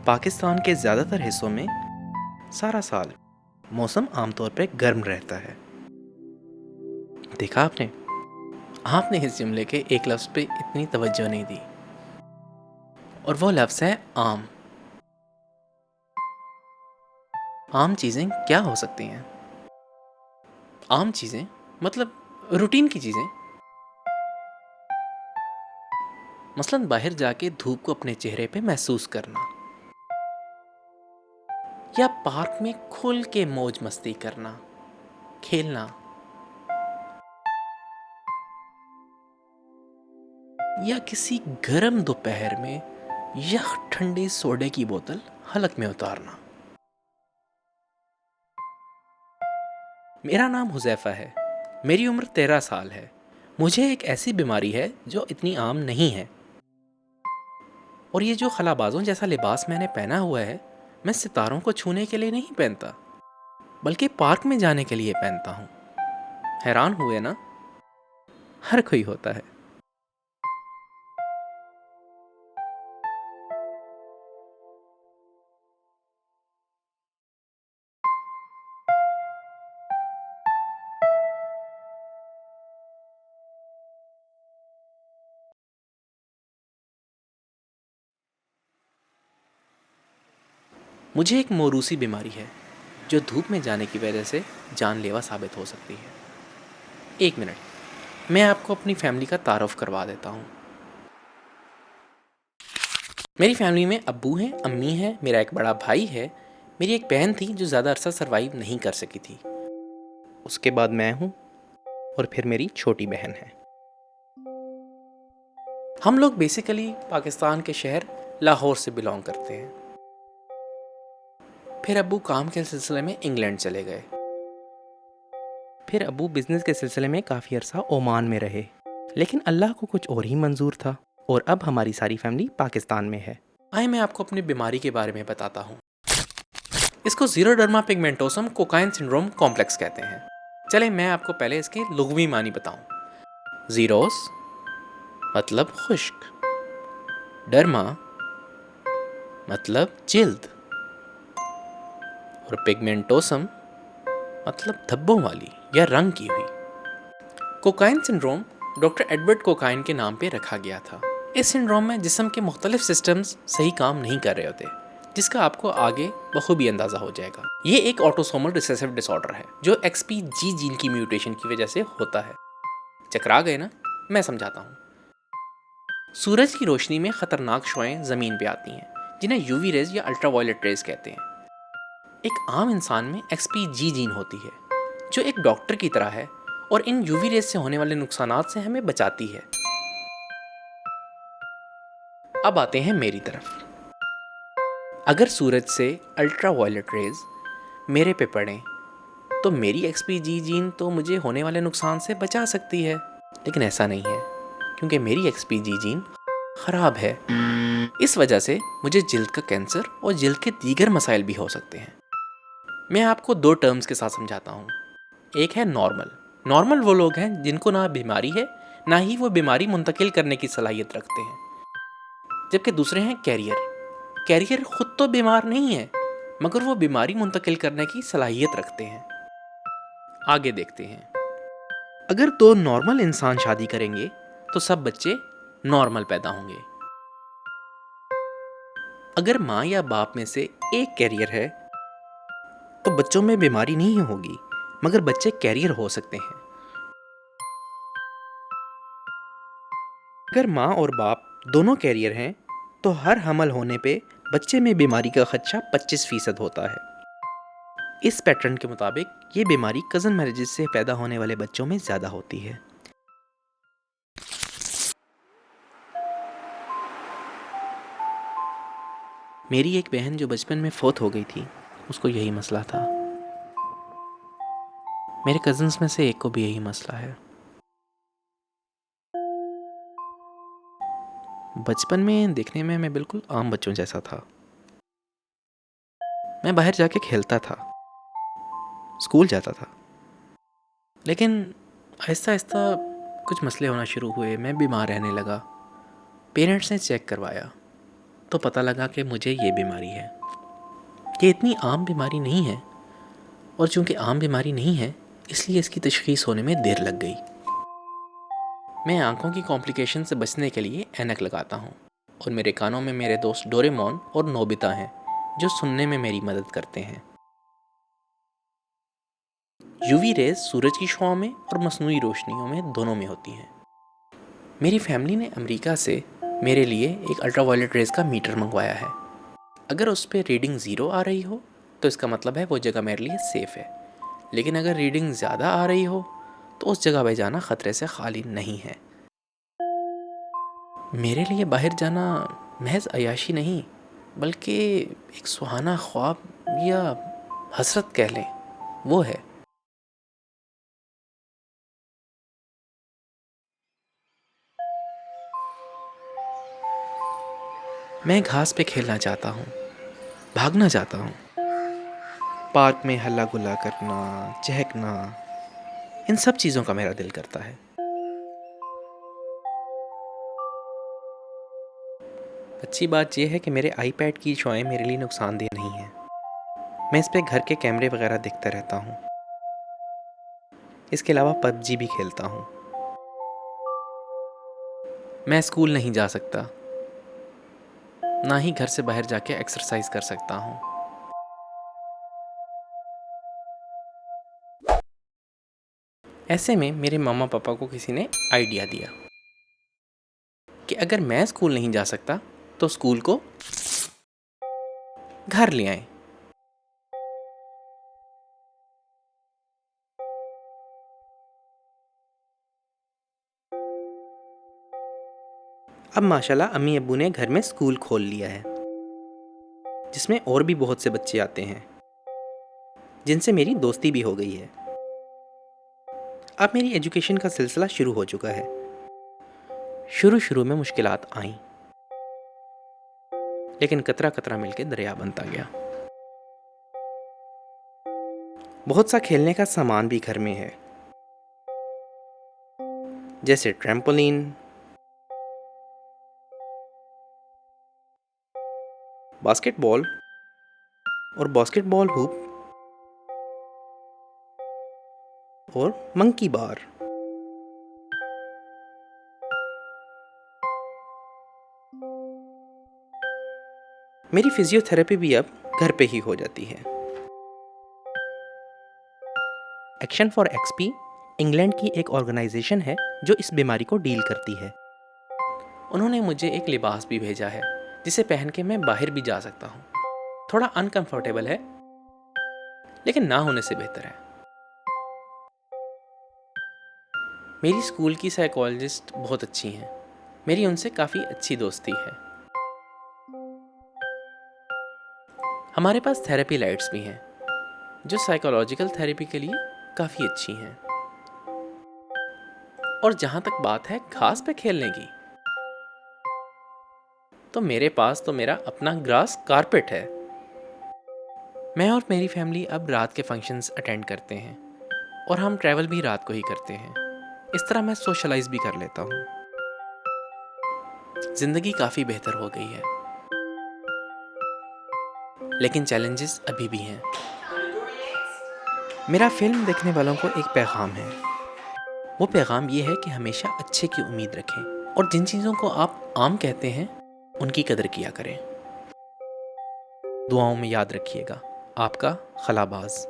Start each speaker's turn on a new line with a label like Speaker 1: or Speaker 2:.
Speaker 1: पाकिस्तान के ज़्यादातर हिस्सों में सारा साल मौसम आमतौर पर गर्म रहता है। देखा आपने आपने इस जुमले के एक लफ्ज़ पे इतनी तवज्जो नहीं दी, और वो लफ्ज़ है आम। आम चीज़ें क्या हो सकती हैं? आम चीज़ें मतलब रूटीन की चीज़ें। मसलन बाहर जाके धूप को अपने चेहरे पे महसूस करना, या पार्क में खुल के मौज मस्ती करना, खेलना, या किसी गर्म दोपहर में यह ठंडे सोडे की बोतल हलक में उतारना। मेरा नाम हुज़ैफ़ा है। मेरी उम्र 13 साल है। मुझे एक ऐसी बीमारी है जो इतनी आम नहीं है, और ये जो खलाबाजों जैसा लिबास मैंने पहना हुआ है, मैं सितारों को छूने के लिए नहीं पहनता, बल्कि पार्क में जाने के लिए पहनता हूँ। हैरान हुए ना? हर कोई होता है। मुझे एक मौरूसी बीमारी है जो धूप में जाने की वजह से जानलेवा साबित हो सकती है। एक मिनट, मैं आपको अपनी फैमिली का तारुफ करवा देता हूँ। मेरी फैमिली में अब्बू हैं, अम्मी हैं, मेरा एक बड़ा भाई है, मेरी एक बहन थी जो ज़्यादा अरसा सरवाइव नहीं कर सकी थी। उसके बाद मैं हूँ, और फिर मेरी छोटी बहन है। हम लोग बेसिकली पाकिस्तान के शहर लाहौर से बिलोंग करते हैं। फिर अब्बू काम के सिलसिले में इंग्लैंड चले गए। फिर अब्बू बिजनेस के सिलसिले में काफ़ी अरसा ओमान में रहे, लेकिन अल्लाह को कुछ और ही मंजूर था, और अब हमारी सारी फैमिली पाकिस्तान में है। आइए मैं आपको अपनी बीमारी के बारे में बताता हूँ। इसको ज़ीरोडर्मा पिगमेंटोसम कोकाइन सिंड्रोम कॉम्प्लेक्स कहते हैं। चले मैं आपको पहले इसके लुग़वी मानी बताऊँ। ज़ीरोस मतलब खुश्क, डर्मा मतलब जिल्द, और पिगमेंटोसम मतलब धब्बों वाली या रंग की हुई। Cocaine syndrome doctor Edward cocaine के नाम पे रखा गया था। इस सिंड्रोम में जिस्म के मुख्तलिफ सिस्टम्स सही काम नहीं कर रहे होते, जिसका आपको आगे बखूबी अंदाजा हो जाएगा। ये एक ऑटोसोमल रिसेसिव डिसऑर्डर है जो XPG जीन की म्यूटेशन की वजह से होता है। चकरा गए ना? मैं समझाता हूँ। सूरज की रोशनी में खतरनाक शुआएं ज़मीन पे आती हैं, जिन्हें यूवी रेज या अल्ट्रावायलेट रेज कहते हैं। एक आम इंसान में XPG जीन होती है जो एक डॉक्टर की तरह है, और इन यूवी रेज से होने वाले नुकसानात से हमें बचाती है। अब आते हैं मेरी तरफ। अगर सूरज से अल्ट्रावायलेट रेज मेरे पे पड़े तो मेरी XPG जीन तो मुझे होने वाले नुकसान से बचा सकती है, लेकिन ऐसा नहीं है, क्योंकि मेरी XPG जीन खराब है। इस वजह से मुझे जिल्द का कैंसर और जिल्द के दीगर मसाइल भी हो सकते हैं। मैं आपको दो टर्म्स के साथ समझाता हूँ। एक है नॉर्मल। नॉर्मल वो लोग हैं जिनको ना बीमारी है, ना ही वो बीमारी मुंतकिल करने की सलाहियत रखते हैं। जबकि दूसरे हैं कैरियर। कैरियर खुद तो बीमार नहीं है, मगर वो बीमारी मुंतकिल करने की सलाहियत रखते हैं। आगे देखते हैं। अगर दो नॉर्मल इंसान शादी करेंगे तो सब बच्चे नॉर्मल पैदा होंगे। अगर माँ या बाप में से एक कैरियर है तो बच्चों में बीमारी नहीं होगी, मगर बच्चे कैरियर हो सकते हैं। अगर माँ और बाप दोनों कैरियर हैं तो हर हमल होने पे बच्चे में बीमारी का खदशा 25% होता है। इस पैटर्न के मुताबिक ये बीमारी कज़न मैरिजेस से पैदा होने वाले बच्चों में ज़्यादा होती है। मेरी एक बहन जो बचपन में फौत हो गई थी, उसको यही मसला था। मेरे कज़न्स में से एक को भी यही मसला है। बचपन में देखने में मैं बिल्कुल आम बच्चों जैसा था। मैं बाहर जाके खेलता था, स्कूल जाता था, लेकिन आहिस्ता आहिस्ता कुछ मसले होना शुरू हुए। मैं बीमार रहने लगा। पेरेंट्स ने चेक करवाया, तो पता लगा कि मुझे ये बीमारी है। ये इतनी आम बीमारी नहीं है, और चूंकि आम बीमारी नहीं है इसलिए इसकी तशख़ीस होने में देर लग गई। मैं आंखों की कॉम्प्लिकेशन से बचने के लिए ऐनक लगाता हूँ, और मेरे कानों में मेरे दोस्त डोरेमोन और नोबिता हैं जो सुनने में मेरी मदद करते हैं। यूवी रेज सूरज की छांव में और मसनूई रोशनियों में दोनों में होती हैं। मेरी फैमिली ने अमेरिका से मेरे लिए एक अल्ट्रावायलेट रेज का मीटर मंगवाया है। अगर उस पर रीडिंग 0 आ रही हो तो इसका मतलब है वो जगह मेरे लिए सेफ़ है, लेकिन अगर रीडिंग ज़्यादा आ रही हो तो उस जगह पे जाना ख़तरे से खाली नहीं है। मेरे लिए बाहर जाना महज अयाशी नहीं, बल्कि एक सुहाना ख्वाब या हसरत कह लें, वो है। मैं घास पे खेलना चाहता हूँ, भागना चाहता हूँ। पार्क में हल्ला गुल्ला करना, चहकना, इन सब चीज़ों का मेरा दिल करता है। अच्छी बात यह है कि मेरे आईपैड की शॉएं मेरे लिए नुकसानदेह नहीं हैं। मैं इस पे घर के कैमरे वगैरह देखता रहता हूँ। इसके अलावा पबजी भी खेलता हूँ। मैं स्कूल नहीं जा सकता, ना ही घर से बाहर जाके एक्सरसाइज कर सकता हूँ। ऐसे में मेरे मामा पापा को किसी ने आइडिया दिया कि अगर मैं स्कूल नहीं जा सकता तो स्कूल को घर ले आए। अब माशाल्लाह अम्मी अब्बू ने घर में स्कूल खोल लिया है, जिसमें और भी बहुत से बच्चे आते हैं जिनसे मेरी दोस्ती भी हो गई है। अब मेरी एजुकेशन का सिलसिला शुरू हो चुका है। शुरू में मुश्किलात आईं, लेकिन कतरा कतरा मिलके दरिया बनता गया। बहुत सा खेलने का सामान भी घर में है, जैसे ट्रैम्पोलिन, बास्केटबॉल और बास्केटबॉल हुप और मंकी बार। मेरी फिजियोथेरेपी भी अब घर पे ही हो जाती है। एक्शन फॉर एक्सपी इंग्लैंड की एक ऑर्गेनाइजेशन है जो इस बीमारी को डील करती है। उन्होंने मुझे एक लिबास भी भेजा है जिसे पहन के मैं बाहर भी जा सकता हूँ। थोड़ा अनकंफर्टेबल है, लेकिन ना होने से बेहतर है। मेरी स्कूल की साइकोलॉजिस्ट बहुत अच्छी हैं। मेरी उनसे काफ़ी अच्छी दोस्ती है। हमारे पास थेरेपी लाइट्स भी हैं जो साइकोलॉजिकल थेरेपी के लिए काफ़ी अच्छी हैं। और जहाँ तक बात है घास पे खेलने की, तो मेरे पास तो मेरा अपना ग्रास कारपेट है। मैं और मेरी फैमिली अब रात के फंक्शंस अटेंड करते हैं, और हम ट्रैवल भी रात को ही करते हैं। इस तरह मैं सोशलाइज भी कर लेता हूँ। ज़िंदगी काफ़ी बेहतर हो गई है, लेकिन चैलेंजेस अभी भी हैं। मेरा फिल्म देखने वालों को एक पैगाम है। वो पैगाम ये है कि हमेशा अच्छे की उम्मीद रखें, और जिन चीज़ों को आप आम कहते हैं उनकी कदर किया करें। दुआओं में याद रखिएगा। आपका खलाबाज।